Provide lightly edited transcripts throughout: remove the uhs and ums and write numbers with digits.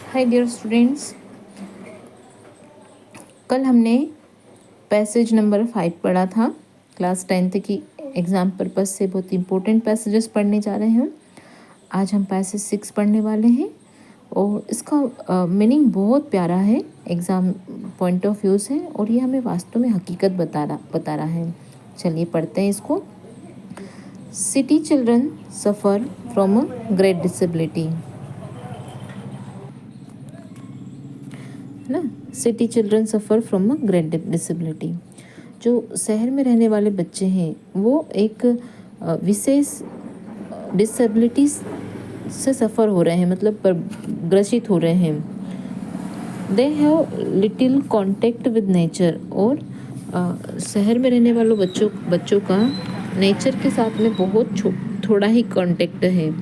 Hi dear students, कल हमने passage number 5 पढ़ा था। क्लास 10th की एग्ज़ाम पर्पस से बहुत इंपॉर्टेंट पैसेजेस पढ़ने जा रहे हैं। आज हम पैसेज 6 पढ़ने वाले हैं और इसका मीनिंग बहुत प्यारा है एग्ज़ाम पॉइंट ऑफ व्यू से, और ये हमें वास्तव में हकीकत बता रहा है। चलिए पढ़ते हैं इसको। City children suffer from a great disability, ना। City children suffer from a great disability. जो शहर में रहने वाले बच्चे हैं वो एक विशेष डिसेबिलिटी से सफ़र हो रहे हैं, मतलब ग्रसित हो रहे हैं। दे have little contact with nature, और शहर में रहने वालों बच्चों का नेचर के साथ में बहुत थोड़ा ही कॉन्टेक्ट है।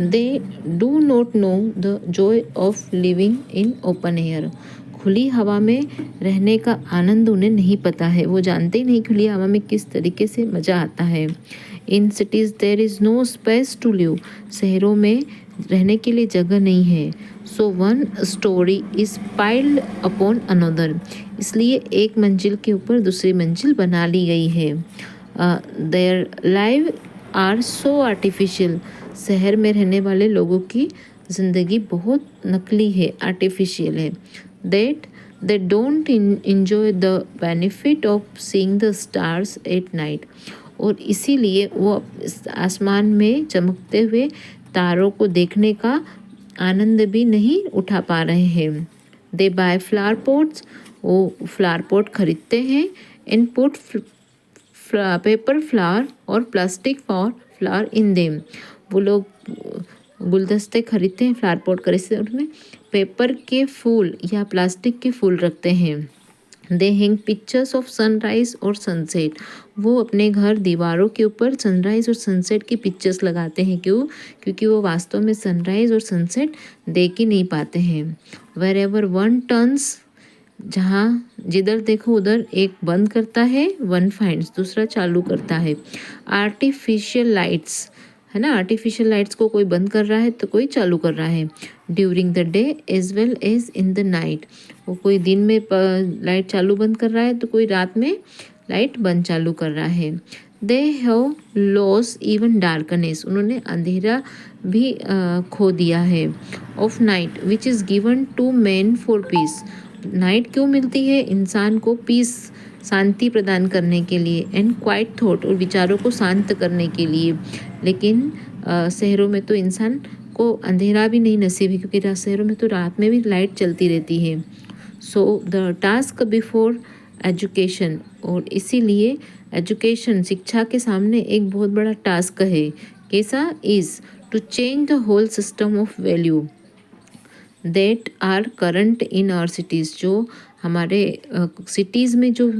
They do not know the Joy of living in open air. खुली हवा में रहने का आनंद उन्हें नहीं पता है। वो जानते ही नहीं खुली हवा में किस तरीके से मज़ा आता है। In cities there is no space to live. शहरों में रहने के लिए जगह नहीं है। So one storey is piled upon another. इसलिए एक मंजिल के ऊपर दूसरी मंजिल बना ली गई है। Their live are so artificial. शहर में रहने वाले लोगों की ज़िंदगी बहुत नकली है, आर्टिफिशियल है। That they don't enjoy the benefit of seeing the stars at night. और इसीलिए वो आसमान में चमकते हुए तारों को देखने का आनंद भी नहीं उठा पा रहे हैं। दे बाय फ्लावर पॉट्स। वो फ्लावर पॉट खरीदते हैं। एंड पुट पेपर फ्लावर और plastic for flower in them. वो लोग गुलदस्ते खरीदते हैं, फ्लावर पॉट खरीदते हैं, उनमें पेपर के फूल या प्लास्टिक के फूल रखते हैं। दे हैंग पिक्चर्स ऑफ सनराइज और सनसेट। वो अपने घर दीवारों के ऊपर सनराइज और सनसेट की पिक्चर्स लगाते हैं। क्यों? क्योंकि वो वास्तव में सनराइज और सनसेट देख ही नहीं पाते हैं। वेर एवर वन टर्न्स, जहाँ जिधर देखो उधर एक बंद करता है, वन फाइंड्स, दूसरा चालू करता है। आर्टिफिशियल लाइट्स, है ना। आर्टिफिशियल लाइट्स को कोई बंद कर रहा है तो कोई चालू कर रहा है। During the day as well as in the night. वो कोई दिन में लाइट चालू बंद कर रहा है तो कोई रात में लाइट बंद चालू कर रहा है। They have lost even darkness. उन्होंने अंधेरा भी खो दिया है। Of night which is given to man for peace. Night क्यों मिलती है? इंसान को पीस, शांति प्रदान करने के लिए। एंड क्वाइट थॉट, और विचारों को शांत करने के लिए। लेकिन शहरों में तो इंसान को अंधेरा भी नहीं नसीब है, क्योंकि शहरों में तो रात में भी लाइट चलती रहती है। So the task before education, और इसीलिए एजुकेशन, शिक्षा के सामने एक बहुत बड़ा टास्क है। कैसा? Is to change the whole system of value that are current in our cities. जो हमारे सिटीज़ में जो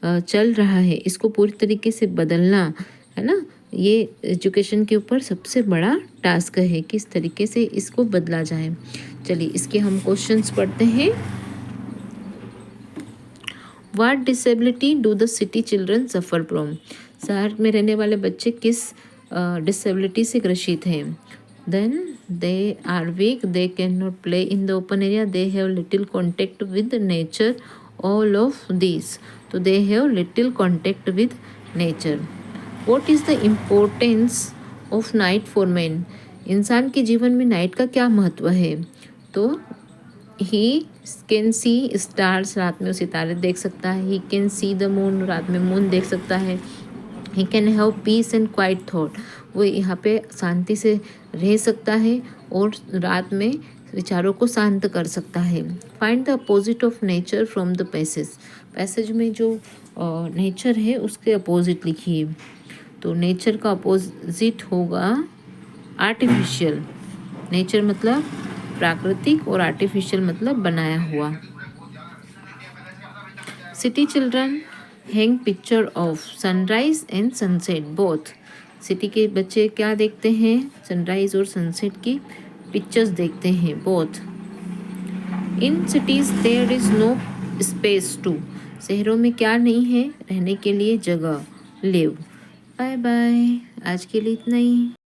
चल रहा है, इसको पूरी तरीके से बदलना, है ना। ये एजुकेशन के ऊपर सबसे बड़ा टास्क है, किस तरीके से इसको बदला जाए। चलिए इसके हम क्वेश्चंस पढ़ते हैं। What disability do the city children suffer from. शहर में रहने वाले बच्चे किस डिसेबिलिटी से ग्रसित हैं। Then they are weak, they cannot play in the open area, they have little contact with nature, all of this. तो they have little contact with nature. What is the importance of night for man. इंसान के जीवन में night का क्या महत्व है? तो ही कैन सी स्टार्स, रात में वो सितारे देख सकता है। He can see the moon, रात में मून देख सकता है। He can have piece and quite thought, वो यहाँ पे शांति से रह सकता है और रात में विचारों को शांत कर सकता है। Find the opposite of nature from the passage. Passage में जो नेचर है उसके अपोजिट लिखिए। तो नेचर का अपोजिट होगा आर्टिफिशियल। नेचर मतलब प्राकृतिक और आर्टिफिशियल मतलब बनाया हुआ। City children hang picture of sunrise and sunset both. City के बच्चे क्या देखते हैं? सनराइज और सनसेट की पिक्चर्स देखते हैं, both. In cities there is no space to. शहरों में क्या नहीं है? रहने के लिए जगह, लिव। बाय बाय, आज के लिए इतना ही।